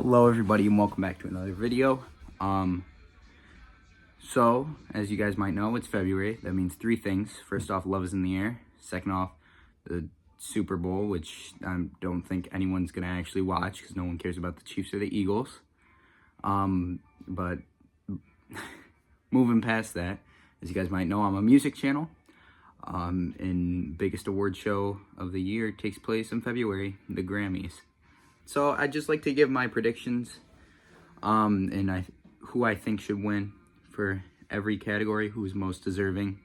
Hello everybody and welcome back to another video. So as you guys might know, it's February. That means three things. First off, love is in the air. Second off, the Super Bowl, which I don't think anyone's gonna actually watch because no one cares about the Chiefs or the Eagles. But moving past that, as you guys might know, I'm a music channel. And biggest award show of the year takes place in February, the Grammys. So I'd just like to give my predictions, and who I think should win for every category, who's most deserving.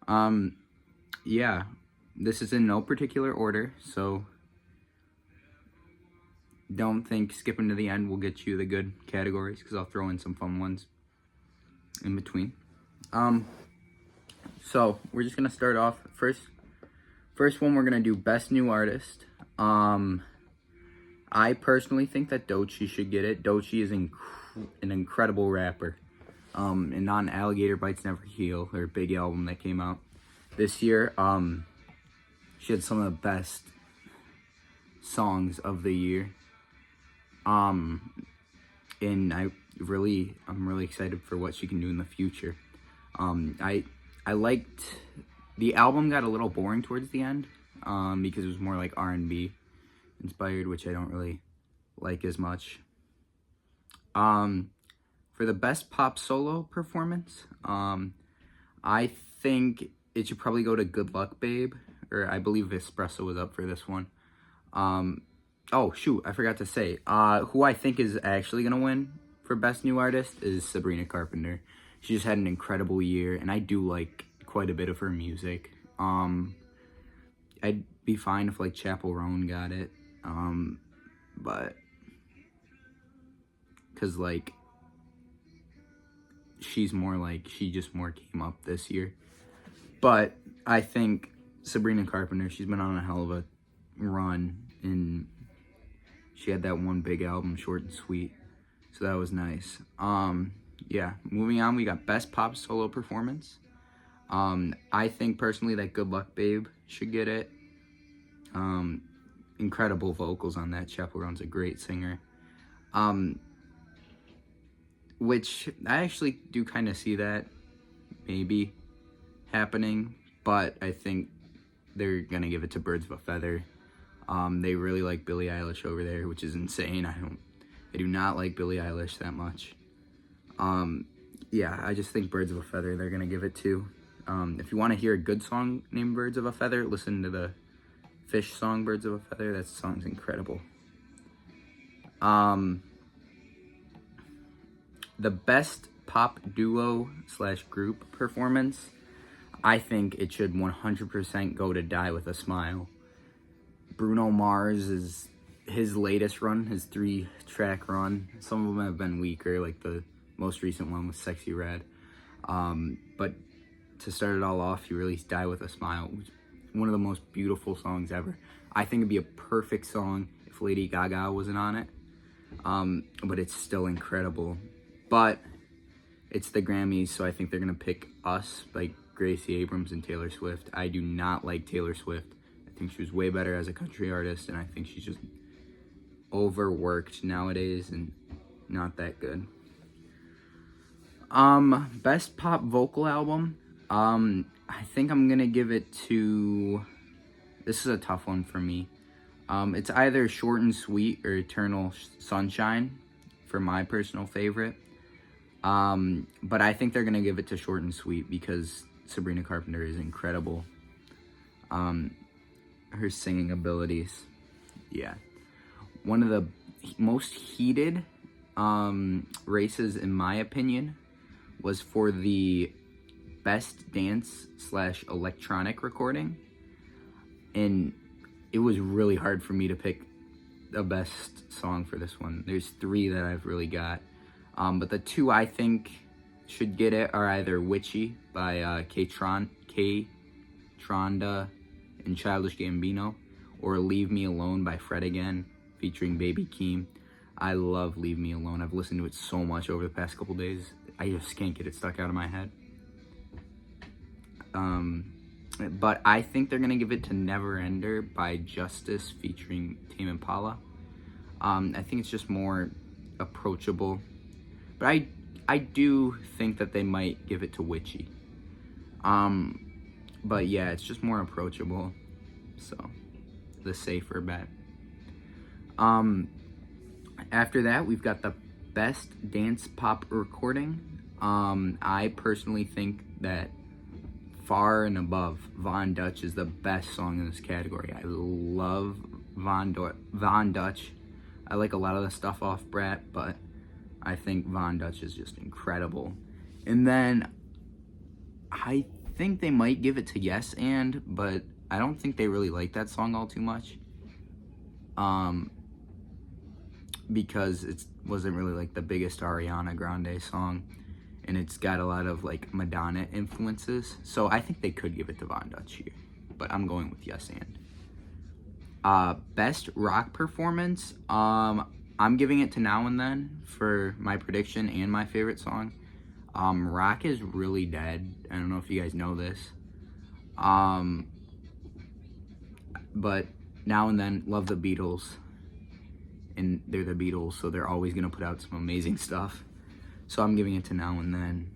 Yeah, this is in no particular order, so don't think skipping to the end will get you the good categories, because I'll throw in some fun ones in between. So we're just gonna start off first one. We're gonna do best new artist. I personally think that Doechii should get it. Doechii is an incredible rapper. And on Alligator Bites Never Heal, her big album that came out this year, she had some of the best songs of the year. And I'm really excited for what she can do in the future. I liked the album. Got a little boring towards the end, because it was more like R&B inspired, which I don't really like as much. For the best pop solo performance, I think it should probably go to Good Luck Babe, or I believe Espresso was up for this one. Oh shoot, I forgot to say, who I think is actually gonna win for best new artist is Sabrina Carpenter. She just had an incredible year, and I do like quite a bit of her music. I'd be fine if like Chappell Roan got it, but because like she just more came up this year. But I think Sabrina Carpenter, she's been on a hell of a run, and she had that one big album, Short and Sweet, so that was nice. Yeah, moving on, we got best pop solo performance. I think personally that Good Luck Babe should get it. Incredible vocals on that. Chappell Roan's a great singer. Which I actually do kind of see that maybe happening, but I think they're gonna give it to Birds of a Feather. They really like Billie Eilish over there, which is insane. I do not like Billie Eilish that much. Yeah, I just think Birds of a Feather they're gonna give it to. If you want to hear a good song named Birds of a Feather, listen to the Fish song Birds of a Feather. That song's incredible. The best pop duo / group performance, I think it should 100% go to Die With a Smile. Bruno Mars is his latest run, his 3-track run. Some of them have been weaker, like the most recent one was Sexy Red. But to start it all off, he released Die With a Smile, which is one of the most beautiful songs ever. I think it'd be a perfect song if Lady Gaga wasn't on it. But it's still incredible. But it's the Grammys, so I think they're gonna pick Us, like Gracie Abrams and Taylor Swift. I do not like Taylor Swift. I think she was way better as a country artist, and I think she's just overworked nowadays and not that good. Best pop vocal album. I think I'm gonna give it to, this is a tough one for me. It's either Short and Sweet or Eternal Sunshine for my personal favorite. But I think they're gonna give it to Short and Sweet because Sabrina Carpenter is incredible. Her singing abilities, yeah. One of the most heated races, in my opinion, was for the best dance / electronic recording, and it was really hard for me to pick the best song for this one. There's 3 that I've really got, but the 2 I think should get it are either Witchy by K-Tronda and Childish Gambino, or Leave Me Alone by Fred Again featuring Baby Keem. I love Leave Me Alone. I've listened to it so much over the past couple days. I just can't get it stuck out of my head. But I think they're gonna give it to Never Ender by Justice featuring Tame Impala. I think it's just more approachable. But I do think that they might give it to Witchy. But yeah, it's just more approachable. So, the safer bet. After that, we've got the best dance pop recording. I personally think that far and above, Von Dutch is the best song in this category. I love Von Dutch. I like a lot of the stuff off Brat, but I think Von Dutch is just incredible. And then I think they might give it to Yes And, but I don't think they really like that song all too much. Because it wasn't really like the biggest Ariana Grande song, and it's got a lot of like Madonna influences. So I think they could give it to Von Dutch here, but I'm going with Yes And. Best rock performance, I'm giving it to Now and Then for my prediction and my favorite song. Rock is really dead. I don't know if you guys know this. But Now and Then, love the Beatles. And they're the Beatles, so they're always going to put out some amazing stuff. So I'm giving it to Now and Then.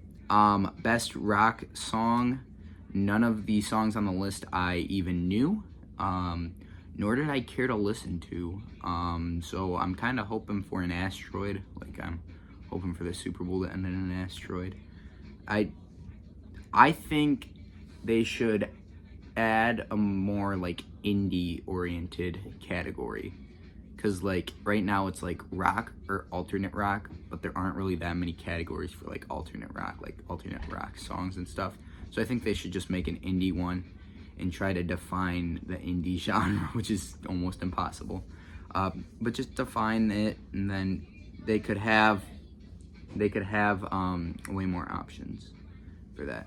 Best rock song, none of the songs on the list I even knew, nor did I care to listen to. So I'm kind of hoping for an asteroid, like I'm hoping for the Super Bowl to end in an asteroid. I think they should add a more like indie-oriented category. Because, like, right now it's, like, rock or alternate rock, but there aren't really that many categories for, like, alternate rock songs and stuff. So I think they should just make an indie one and try to define the indie genre, which is almost impossible. But just define it, and then they could have way more options for that.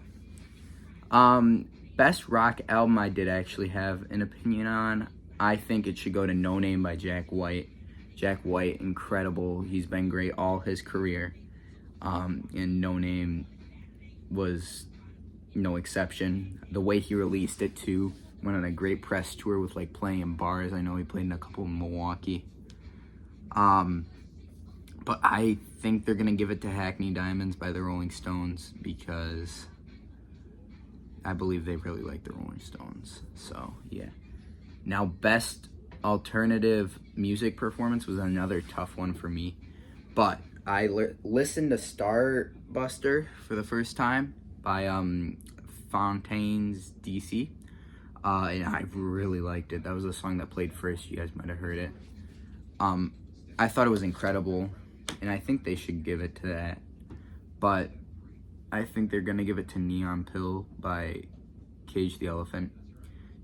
Best rock album I did actually have an opinion on. I think it should go to No Name by Jack White. Jack White, incredible. He's been great all his career. And No Name was no exception. The way he released it, too. Went on a great press tour with, like, playing in bars. I know he played in a couple in Milwaukee. But I think they're going to give it to Hackney Diamonds by the Rolling Stones because I believe they really like the Rolling Stones. So, yeah. Now, best alternative music performance was another tough one for me. But I listened to Starbuster for the first time by Fontaines DC. And I really liked it. That was the song that played first. You guys might have heard it. I thought it was incredible. And I think they should give it to that. But I think they're going to give it to Neon Pill by Cage the Elephant.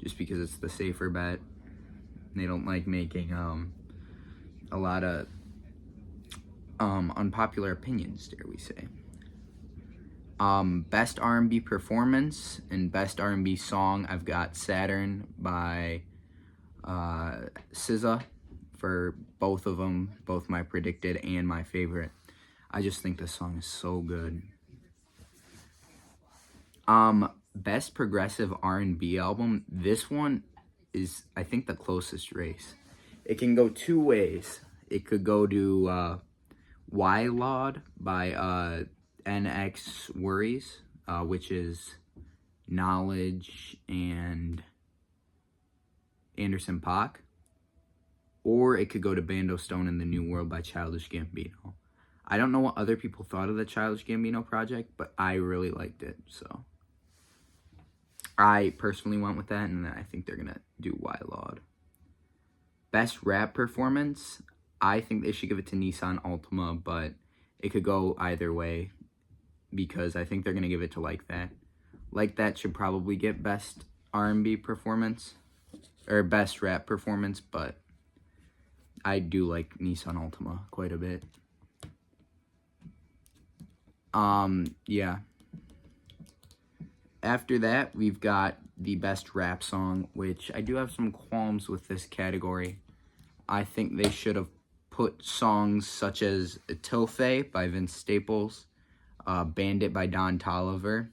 Just because it's the safer bet. They don't like making a lot of unpopular opinions, dare we say. Best R&B performance and best R&B song, I've got Saturn by SZA for both of them, both my predicted and my favorite. I just think the song is so good. Best progressive R&B album. This one is, I think, the closest race. It can go two ways. It could go to Y-Laud by NX Worries, which is Knowledge and Anderson .Paak. Or it could go to Bando Stone in the New World by Childish Gambino. I don't know what other people thought of the Childish Gambino project, but I really liked it, so I personally went with that, and I think they're going to do Y-Laud. Best rap performance, I think they should give it to Nissan Altima, but it could go either way because I think they're going to give it to Like That. Like That should probably get best R&B performance or best rap performance, but I do like Nissan Altima quite a bit. Yeah. After that, we've got the best rap song, which I do have some qualms with this category. I think they should have put songs such as Tofe by Vince Staples, Bandit by Don Toliver,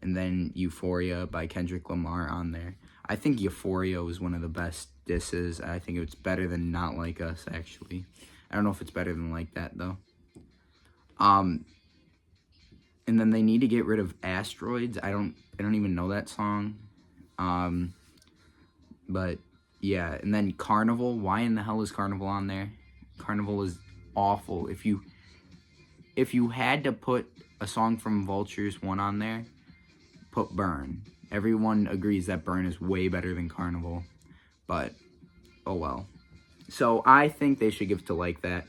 and then Euphoria by Kendrick Lamar on there. I think Euphoria was one of the best disses. I think it's better than Not Like Us, actually. I don't know if it's better than Like That, though. And then they need to get rid of Asteroids. I don't even know that song. But yeah, and then Carnival. Why in the hell is Carnival on there? Carnival is awful. If you had to put a song from Vultures 1 on there, put Burn. Everyone agrees that Burn is way better than Carnival, but oh well. So I think they should give it to Like That,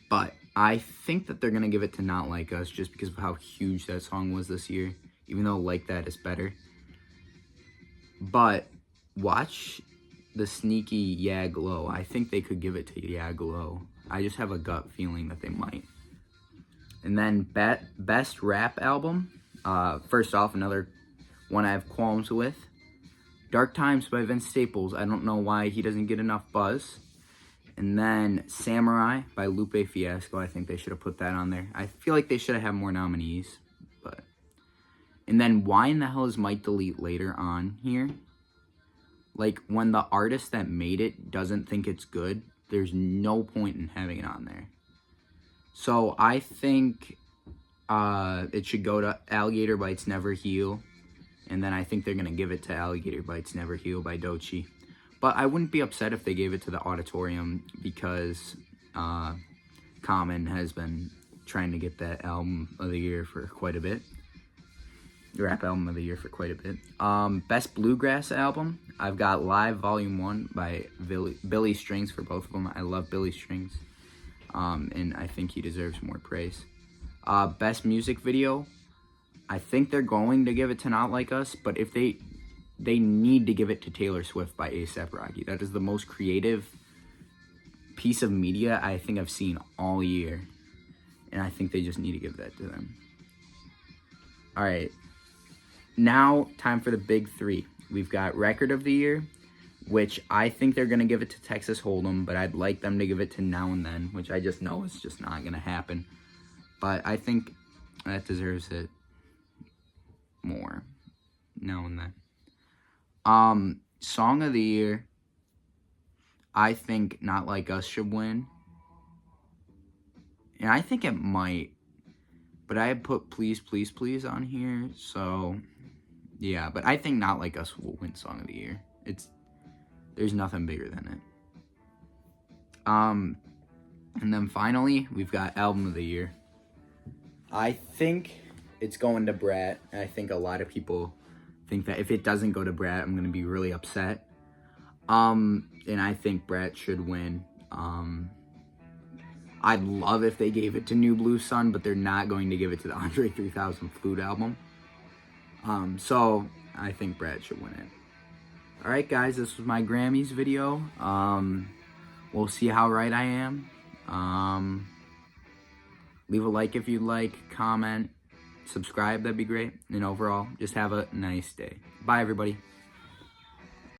but I think that they're gonna give it to Not Like Us just because of how huge that song was this year, even though Like That is better. But watch the sneaky Yeah Glow. I think they could give it to Yeah Glow. I just have a gut feeling that they might. And then best rap album. First off, another one I have qualms with. Dark Times by Vince Staples. I don't know why he doesn't get enough buzz. And then Samurai by Lupe Fiasco. I think they should have put that on there. I feel like they should have had more nominees. But and then why in the hell is Might Delete Later on here? Like, when the artist that made it doesn't think it's good, there's no point in having it on there. So I think it should go to Alligator Bites Never Heal. And then I think they're going to give it to Alligator Bites Never Heal by Doechii. But I wouldn't be upset if they gave it to the Auditorium because Common has been trying to get that album of the year for quite a bit. Rap album of the year for quite a bit. Best Bluegrass album. I've got Live Volume 1 by Billy Strings for both of them. I love Billy Strings. And I think he deserves more praise. Best Music Video. I think they're going to give it to Not Like Us, but if they need to give it to Taylor Swift by A$AP Rocky. That is the most creative piece of media I think I've seen all year. And I think they just need to give that to them. All right. Now, time for the big three. We've got Record of the Year, which I think they're going to give it to Texas Hold'em, but I'd like them to give it to Now and Then, which I just know is just not going to happen. But I think that deserves it more. Now and Then. Song of the Year, I think Not Like Us should win. And I think it might. But I had put Please, Please, Please on here, so yeah. But I think Not Like Us will win Song of the Year. There's nothing bigger than it. And then finally, we've got Album of the Year. I think it's going to Brat, and I think a lot of people think that if it doesn't go to Brat, I'm going to be really upset. And I think Brat should win. I'd love if they gave it to New Blue Sun, but they're not going to give it to the Andre 3000 Flute album. So I think Brat should win it. Alright guys, this was my Grammys video. We'll see how right I am. Leave a like if you'd like, comment, subscribe, that'd be great. And overall, just have a nice day. Bye everybody.